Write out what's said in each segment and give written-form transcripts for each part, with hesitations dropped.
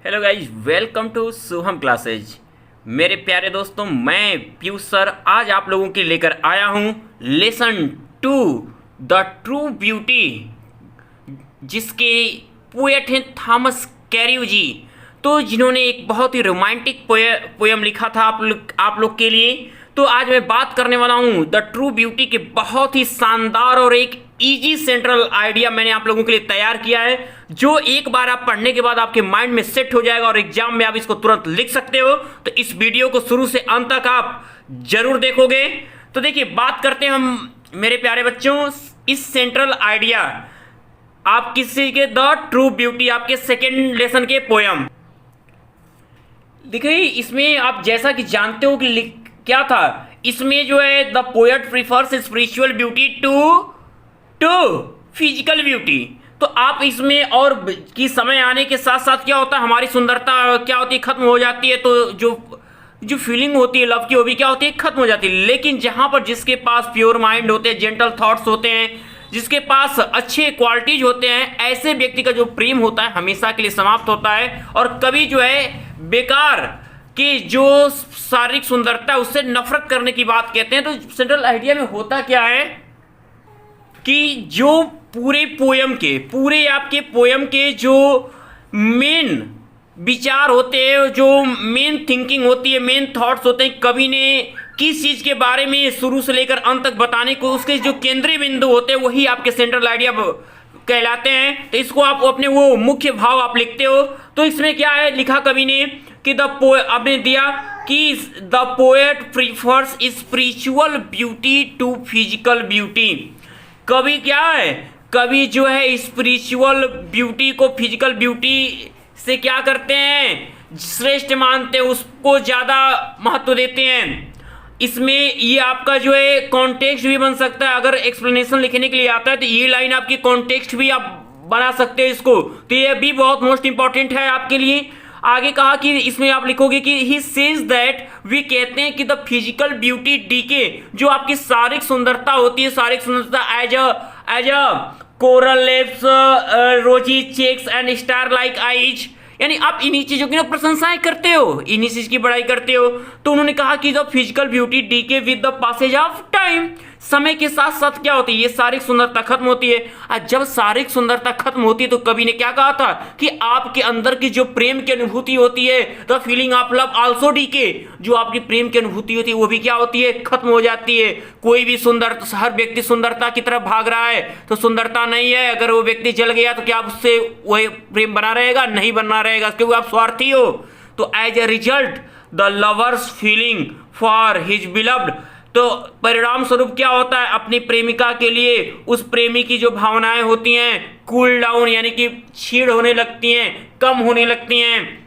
Hello guys, welcome to Shubham classes. मेरे प्यारे दोस्तों, मैं पीयूष सर आज आप लोगों के लेकर आया हूँ लेसन 2 द ट्रू ब्यूटी, जिसके पोएट हैं थॉमस कैरियो जी। तो जिन्होंने एक बहुत ही रोमांटिक पोयम लिखा था आप लोग के लिए। तो आज मैं बात करने वाला हूँ द ट्रू ब्यूटी के बहुत ही शानदार और एक इजी सेंट्रल आइडिया मैंने आप लोगों के लिए तैयार किया है, जो एक बार आप पढ़ने के बाद आपके माइंड में सेट हो जाएगा और एग्जाम में आप इसको तुरंत लिख सकते हो। तो इस वीडियो को शुरू से अंत तक आप जरूर देखोगे। तो देखिए, बात करते हैं हम मेरे प्यारे बच्चों इस सेंट्रल आइडिया आप किसी के द ट्रू ब्यूटी, आपके सेकेंड लेसन के पोयम। देखिए, इसमें आप जैसा कि जानते हो कि क्या था, इसमें जो है the poet prefers spiritual beauty to physical beauty. तो आप इसमें और कि समय आने के साथ साथ क्या होता है, हमारी सुंदरता क्या होती है, खत्म हो जाती है। तो जो फीलिंग होती है लव की, वो भी क्या होती है, खत्म हो जाती है। लेकिन जहां पर जिसके पास प्योर माइंड होते हैं, जेंटल थॉट्स होते हैं, जिसके पास अच्छे क्वालिटीज होते हैं, ऐसे व्यक्ति का जो प्रेम होता है हमेशा के लिए समाप्त होता है। और कभी जो है बेकार की जो शारीरिक सुंदरता है उससे नफरत करने की बात कहते हैं। तो सेंट्रल आइडिया में होता क्या है कि जो पूरे आपके पोयम के जो मेन विचार होते हैं, जो मेन थिंकिंग होती है, मेन थॉट्स होते हैं, कवि ने किस चीज के बारे में शुरू से लेकर अंत तक बताने को, उसके जो केंद्रीय बिंदु होते हैं वही आपके सेंट्रल आइडिया कहलाते हैं। तो इसको आप अपने वो मुख्य भाव आप लिखते हो। तो इसमें क्या है लिखा कवि ने कि आपने दिया कि the poet prefers spiritual beauty to physical beauty. कवि क्या है, कवि जो है स्पिरिचुअल ब्यूटी को फिजिकल ब्यूटी से क्या करते हैं, श्रेष्ठ मानते हैं, उसको ज्यादा महत्व देते हैं। इसमें ये आपका जो है कॉन्टेक्स्ट भी बन सकता है। अगर एक्सप्लेनेशन लिखने के लिए आता है तो ये लाइन आपकी कॉन्टेक्स्ट भी आप बना सकते हैं इसको। तो ये भी बहुत मोस्ट इंपॉर्टेंट है आपके लिए। आगे कहा कि इसमें आप लिखोगे कि ही सेज दैट, वी कहते हैं कि द फिजिकल ब्यूटी डीके, जो आपकी शारीरिक सुंदरता होती है, शारीरिक सुंदरता as a coral lips, rosy cheeks and star like eyes, यानी आप इन्हीं चीजों की ना प्रशंसाएं करते हो, इन्हीं चीज की बड़ाई करते हो। तो उन्होंने कहा कि the physical beauty decay with the passage of time, समय के साथ साथ क्या होती है, ये शारीरिक सुंदरता खत्म होती है। और जब शारीरिक सुंदरता खत्म होती है तो कवि ने क्या कहा था कि आपके अंदर की जो प्रेम की अनुभूति होती है, the feeling of love also decay, जो आपकी प्रेम की अनुभूति होती है वो भी क्या होती है, खत्म हो जाती है। कोई भी हर व्यक्ति सुंदरता की तरफ भाग रहा है तो सुंदरता नहीं है। अगर वो व्यक्ति जल गया तो क्या उससे वही प्रेम बना रहेगा, नहीं बना रहेगा, क्योंकि आप स्वार्थी हो। तो as a result the lover's feeling for his beloved, तो परिणाम स्वरूप क्या होता है, अपनी प्रेमिका के लिए उस प्रेमी की जो भावनाएं होती हैं कूल डाउन, यानी कि क्षीण होने लगती हैं, कम होने लगती हैं।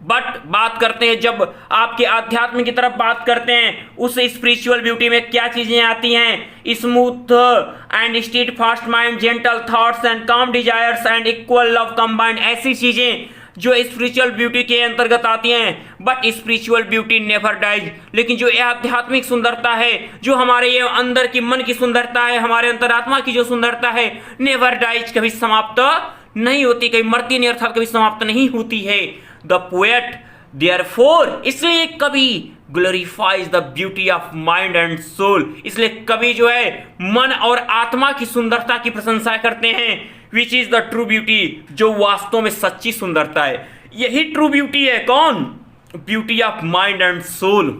बट बात करते हैं जब आपके आध्यात्म की तरफ बात करते हैं, उस स्पिरिचुअल ब्यूटी में क्या चीजें आती हैं, smooth and steadfast mind, gentle thoughts and calm desires and equal love combined, ऐसी चीजें जो स्पिरिचुअल ब्यूटी के अंतर्गत आती हैं। But spiritual beauty never dies, लेकिन जो आध्यात्मिक सुंदरता है, जो हमारे ये अंदर की मन की सुंदरता है, हमारे अंतरात्मा की जो सुंदरता है, नेवर डाइज, कभी समाप्त नहीं होती, कभी मरती नहीं, अर्थात कभी समाप्त नहीं होती है। द पोएट देयरफॉर, इसलिए कवि glorifies the beauty of mind and soul, इसलिए कवि जो है मन और आत्मा की सुंदरता की प्रशंसा करते हैं। Which is the true beauty, जो वास्तव में सच्ची सुंदरता है, यही ट्रू ब्यूटी है। कौन, beauty of mind and soul,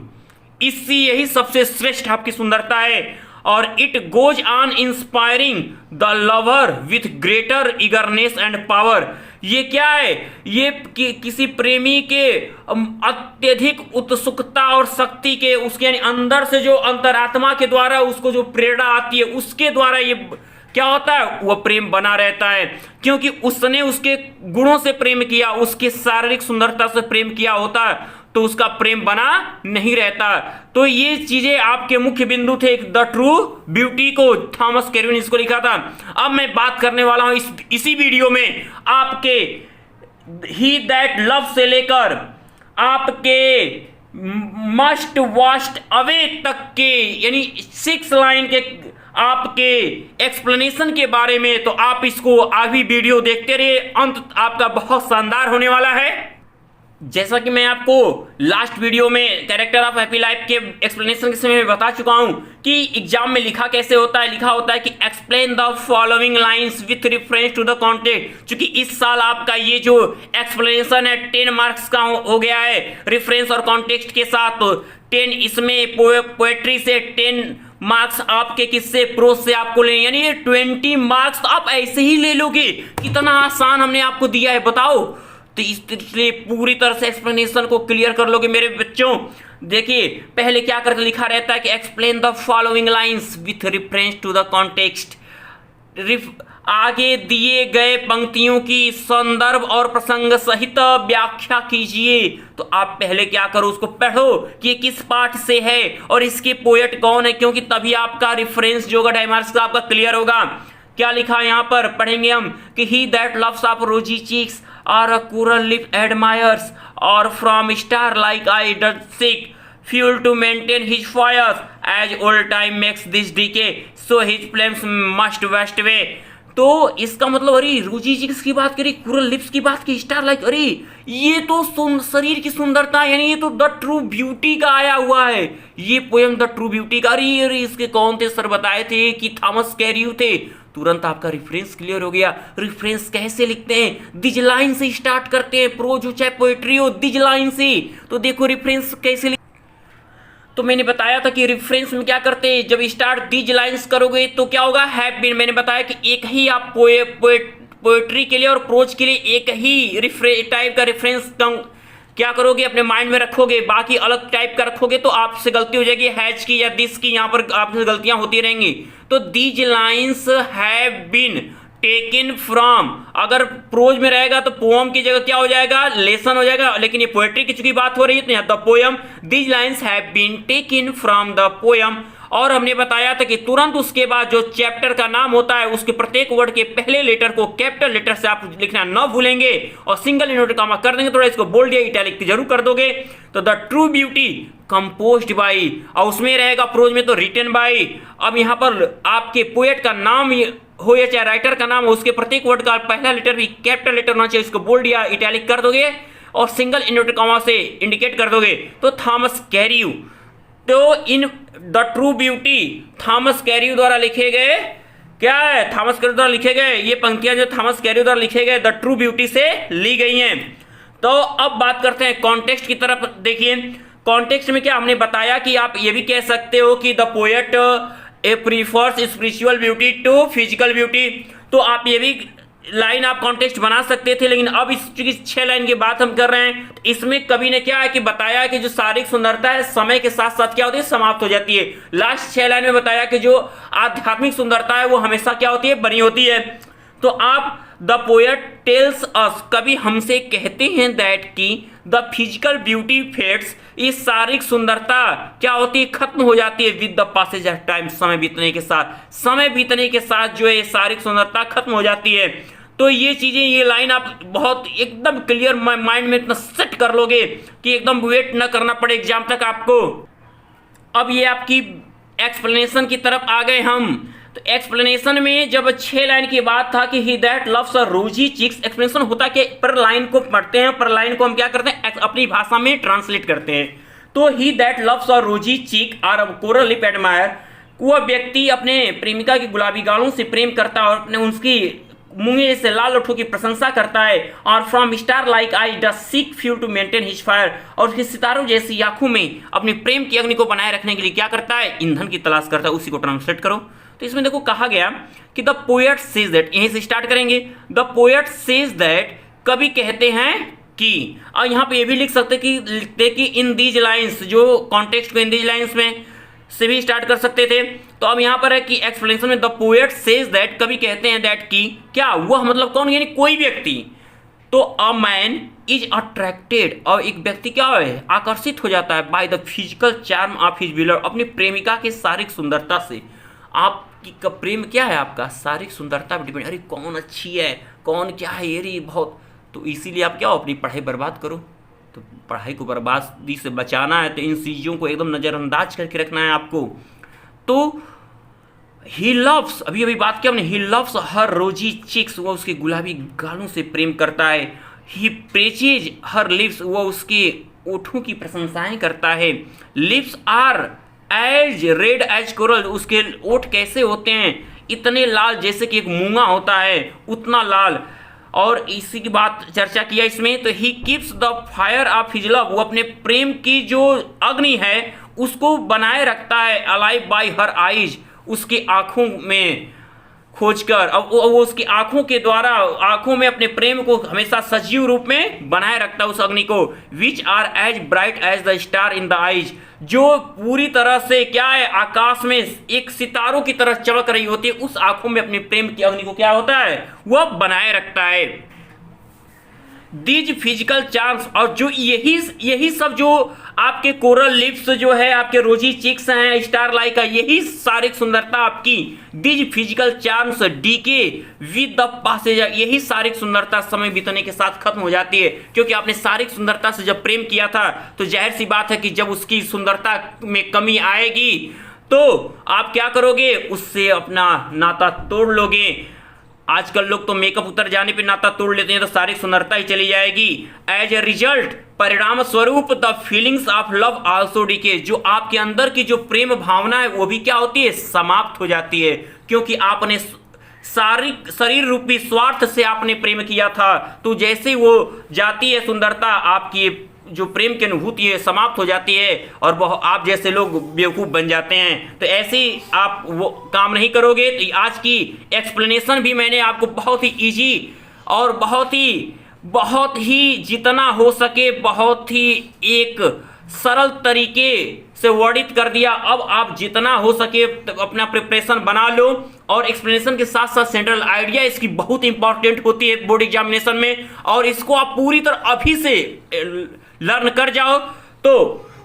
यही सबसे श्रेष्ठ आपकी सुंदरता है। और it goes on inspiring the lover with greater eagerness and power, ये क्या है, ये किसी प्रेमी के अत्यधिक उत्सुकता और शक्ति के, उसके यानी अंदर से जो अंतरात्मा के द्वारा उसको जो प्रेरणा आती है, उसके द्वारा ये क्या होता है, वह प्रेम बना रहता है। क्योंकि उसने उसके गुणों से प्रेम किया, उसके शारीरिक सुंदरता से प्रेम किया होता है, तो उसका प्रेम बना नहीं रहता। तो ये चीजें आपके मुख्य बिंदु थे द ट्रू ब्यूटी को, थॉमस कैरियो ने इसको लिखा था। अब मैं बात करने वाला हूं इसी वीडियो में आपके ही दैट लव से लेकर आपके मस्ट वॉस्ट अवे तक के, यानी 6 लाइन के आपके एक्सप्लेनेशन के बारे में, तो आप इसको आगे वीडियो देखते रहिए, अंत आपका बहुत शानदार होने वाला है। जैसा कि मैं आपको लास्ट वीडियो में कैरेक्टर ऑफ हैप्पी लाइफ के एक्सप्लेनेशन के समय में बता चुका हूं कि एग्जाम में लिखा कैसे होता है। लिखा होता है कि explain the following lines with reference to the context. क्योंकि इस साल आपका ये जो एक्सप्लेनेशन है 10 मार्क्स का हो गया है रेफरेंस और कॉन्टेक्स्ट के साथ। तो 10 इसमें पोएट्री से 10 मार्क्स आपके किससे प्रोज से आपको लेंगे, यानी ये 20 मार्क्स तो आप ऐसे ही ले लोगे। कितना आसान हमने आपको दिया है बताओ। तो इसलिए पूरी तरह से एक्सप्लेनेशन को क्लियर कर लोगे मेरे बच्चों। देखिए पहले क्या करके लिखा रहता है कि explain the following lines with reference to the context. आगे दिए गए पंक्तियों की संदर्भ और प्रसंग सहित व्याख्या कीजिए। तो आप पहले क्या करो, उसको पढ़ो कि ये किस पाठ से है और इसके पोएट कौन है, क्योंकि तभी आपका रेफरेंस जो होगा 2 मार्क्स का आपका क्लियर होगा। क्या लिखा है यहाँ पर पढ़ेंगे हम कि he that loves of rosy cheeks और coral lip admires or from star like eye does seek fuel to maintain his fire as old time makes this decay so his flames must waste away। तो इसका मतलब अरे रोजी chicks की बात करी, coral lips की बात की, स्टार लाइक, अरे ये तो शरीर की सुंदरता, यानी ये तो द ट्रू ब्यूटी का आया हुआ है ये पोएम, द ट्रू ब्यूटी का। अरे इसके कौन थे सर, बताए थे कि थॉमस कैरियो थे। तुरंत आपका रेफरेंस क्लियर हो गया। रेफरेंस कैसे लिखते हैं, दिज लाइन से स्टार्ट करते हैं, प्रोज हो चाहे पोएट्री हो, दिज लाइन से। तो देखो रेफरेंस कैसे तो मैंने बताया था कि रेफरेंस में क्या करते हैं, जब स्टार्ट दिज लाइंस करोगे तो क्या होगा, हैव बीन। मैंने बताया कि एक ही आप पोएट्री के लिए और प्रोज के लिए एक ही टाइप का रेफरेंस क्या करोगे, अपने माइंड में रखोगे, बाकी अलग टाइप का रखोगे तो आपसे गलती हो जाएगी हैज की या दिस की, यहाँ पर आपसे गलतियां होती रहेंगी। तो these lines have been taken from, अगर प्रोज में रहेगा तो पोएम की जगह क्या हो जाएगा, लेसन हो जाएगा। लेकिन ये पोएट्री की चूंकि बात हो रही है तो यहाँ the poem, these lines have been taken from the poem. और हमने बताया था कि तुरंत उसके बाद जो चैप्टर का नाम होता है उसके प्रत्येक वर्ड के पहले लेटर को कैपिटल लेटर से आप लिखना न भूलेंगे और सिंगल इन्वर्टेड कॉमा कर देंगे, थोड़ा इसको बोल्ड या इटैलिक जरूर कर दोगे। तो the true beauty composed by, और उसमें रहेगा प्रोज में तो रिटन बाई। अब यहाँ पर आपके पोएट का नाम हो या चाहे राइटर का नाम हो, उसके प्रत्येक वर्ड का पहला लेटर भी कैपिटल लेटर होना चाहिए, इसको बोल्ड या इटैलिक कर दोगे और सिंगल इन्वर्टेड कॉमा से इंडिकेट कर दोगे। तो थॉमस कैरियो, तो in the true beauty Thomas Cairo द्वारा लिखे गए, क्या है, थॉमस कैरियो द्वारा लिखे गए ये पंक्तियां जो थॉमस कैरियो द्वारा लिखे गए द ट्रू ब्यूटी से ली गई हैं। तो अब बात करते हैं कॉन्टेक्स्ट की तरफ। देखिए कॉन्टेक्स्ट में क्या हमने बताया कि आप ये भी कह सकते हो कि the poet prefers spiritual beauty to physical beauty. तो आप ये भी लाइन आप कॉन्टेक्स्ट बना सकते थे, लेकिन अब इस चूंकि 6 लाइन की बात हम कर रहे हैं, इसमें कवि ने क्या है कि बताया कि जो शारीरिक सुंदरता है समय के साथ साथ क्या होती है, समाप्त हो जाती है। लास्ट 6 लाइन में बताया कि जो आध्यात्मिक सुंदरता है वो हमेशा क्या होती है, बनी होती है। तो आप द पोएट टेल्स अस, कवि हमसे कहते हैं दैट की द फिजिकल ब्यूटी फेड्स, ये शारीरिक सुंदरता क्या होती है, खत्म हो जाती है with the passage of time, समय बीतने के साथ, समय बीतने के साथ जो है शारीरिक सुंदरता खत्म हो जाती है। तो ये चीजें, ये लाइन आप बहुत एकदम क्लियर माइंड में इतना सेट कर लोगे कि एकदम वेट ना करना पड़े एग्जाम तक आपको। अब ये आपकी एक्सप्लेनेशन की तरफ आ गए हम। तो एक्सप्लेनेशन में जब 6 लाइन की बात था कि ही दैट लव्स अ रोजी चिक्स, एक्सप्लेनेशन होता है कि पर लाइन को पढ़ते हैं, पर लाइन को हम क्या करते हैं, अपनी भाषा में ट्रांसलेट करते हैं। तो ही दैट लव्स अ रोजी चिक और कोरल लिप एडमायर, वह व्यक्ति अपने प्रेमिका की गुलाबी गालों से प्रेम करता है और अपने उसकी मुंगे से लाल ओठों की प्रशंसा करता है। और from star like eye does seek fuel to maintain his fire, और उसके सितारों जैसी आंखों में अपनी प्रेम की अग्नि को बनाए रखने के लिए क्या करता है, ईंधन की तलाश करता है। उसी को ट्रांसलेट करो। तो इसमें देखो कहा गया कि द पोएट सेज दैट, यहीं से स्टार्ट करेंगे। द पोएट सेज दैट, कवि कहते हैं कि, और यहाँ पे ये भी लिख सकते कि लिखते कि इन दीज लाइन्स, जो कॉन्टेक्स्ट को इन दीज लाइन्स में से भी स्टार्ट कर सकते थे। तो अब यहाँ पर है कि एक्सप्लेनेशन में द पोएट सेज दैट, कवि कहते हैं दैट की क्या, वह मतलब कौन, यानी कोई व्यक्ति। तो अ मैन इज अट्रैक्टेड, और एक व्यक्ति क्या है, आकर्षित हो जाता है by the physical charm of his beloved, अपनी प्रेमिका के शारीरिक सुंदरता से। आपकी प्रेम क्या है, आपका शारीरिक सुंदरता पर डिपेंड, अरे कौन अच्छी है, कौन क्या है, ये बहुत, तो इसीलिए आप क्या हो, अपनी पढ़ाई बर्बाद करो। तो पढ़ाई को बर्बादी से बचाना है तो इन चीज़ों को एकदम नज़रअंदाज करके रखना है आपको। तो ही लव्स, अभी अभी बात किया हमने, ही लव्स हर रोजी चिक्स, वो उसके गुलाबी गालों से प्रेम करता है। ही प्रेचेज हर लिप्स, वो उसके ओठों की प्रशंसाएं करता है। Lips are as red as coral, उसके ओठ कैसे होते हैं, इतने लाल जैसे कि एक मूंगा होता है, उतना लाल। और इसी की बात चर्चा किया इसमें, तो he keeps the fire of his love, वो अपने प्रेम की जो अग्नि है उसको बनाए रखता है, अलाइव बाय हर आइज, उसकी आंखों में खोजकर। अब वो उसकी आंखों के द्वारा, आंखों में अपने प्रेम को हमेशा सजीव रूप में बनाए रखता है उस अग्नि को। Which are as bright as the star in the eyes, जो पूरी तरह से क्या है, आकाश में एक सितारों की तरह चमक रही होती है, उस आंखों में अपने प्रेम की अग्नि को क्या होता है, वह बनाए रखता है। दीज फिजिकल चार्म्स, और जो यही सब जो आपके कोरल लिप्स जो है, आपके रोजी चिक्स हैं, स्टार लाइक का, यही शारीरिक सुंदरता आपकी, these physical charms decay with the passage, यही शारीरिक सुंदरता समय बीतने के साथ खत्म हो जाती है। क्योंकि आपने शारीरिक सुंदरता से जब प्रेम किया था तो जाहिर सी बात है कि जब उसकी सुंदरता में कमी आएगी तो आप क्या करोगे, उससे अपना नाता तोड़ लोगे। आजकल लोग तो मेकअप उतर जाने पे नाता तोड़ लेते हैं, तो सारी सुंदरता ही चली जाएगी। एज ए रिजल्ट, परिणाम स्वरूप, the feelings of love also decay, जो आपके अंदर की जो प्रेम भावना है वो भी क्या होती है, समाप्त हो जाती है। क्योंकि आपने शरीर रूपी स्वार्थ से आपने प्रेम किया था, तो जैसे वो जाती है सुंदरता, आपकी जो प्रेम की अनुभूति है समाप्त हो जाती है, और आप जैसे लोग बेवकूफ़ बन जाते हैं। तो ऐसे ही आप वो काम नहीं करोगे। तो आज की एक्सप्लेनेशन भी मैंने आपको बहुत ही इजी और बहुत ही जितना हो सके बहुत ही एक सरल तरीके से वर्णित कर दिया। अब आप जितना हो सके अपना प्रिपरेशन बना लो, और एक्सप्लेनेशन के साथ साथ सेंट्रल आइडिया इसकी बहुत इंपॉर्टेंट होती है बोर्ड एग्जामिनेशन में, और इसको आप पूरी तरह अभी से लर्न कर जाओ। तो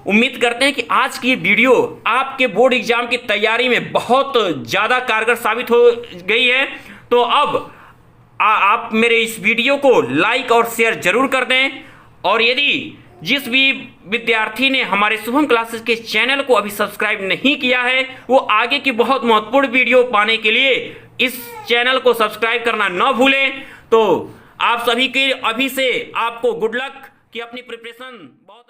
उम्मीद करते हैं कि आज की वीडियो आपके बोर्ड एग्जाम की तैयारी में बहुत ज़्यादा कारगर साबित हो गई है। तो अब आप मेरे इस वीडियो को लाइक और शेयर जरूर कर दें, और यदि जिस भी विद्यार्थी ने हमारे शुभम क्लासेस के चैनल को अभी सब्सक्राइब नहीं किया है, वो आगे की बहुत महत्वपूर्ण वीडियो पाने के लिए इस चैनल को सब्सक्राइब करना न भूलें। तो आप सभी के अभी से आपको गुड लक कि अपनी प्रिपरेशन बहुत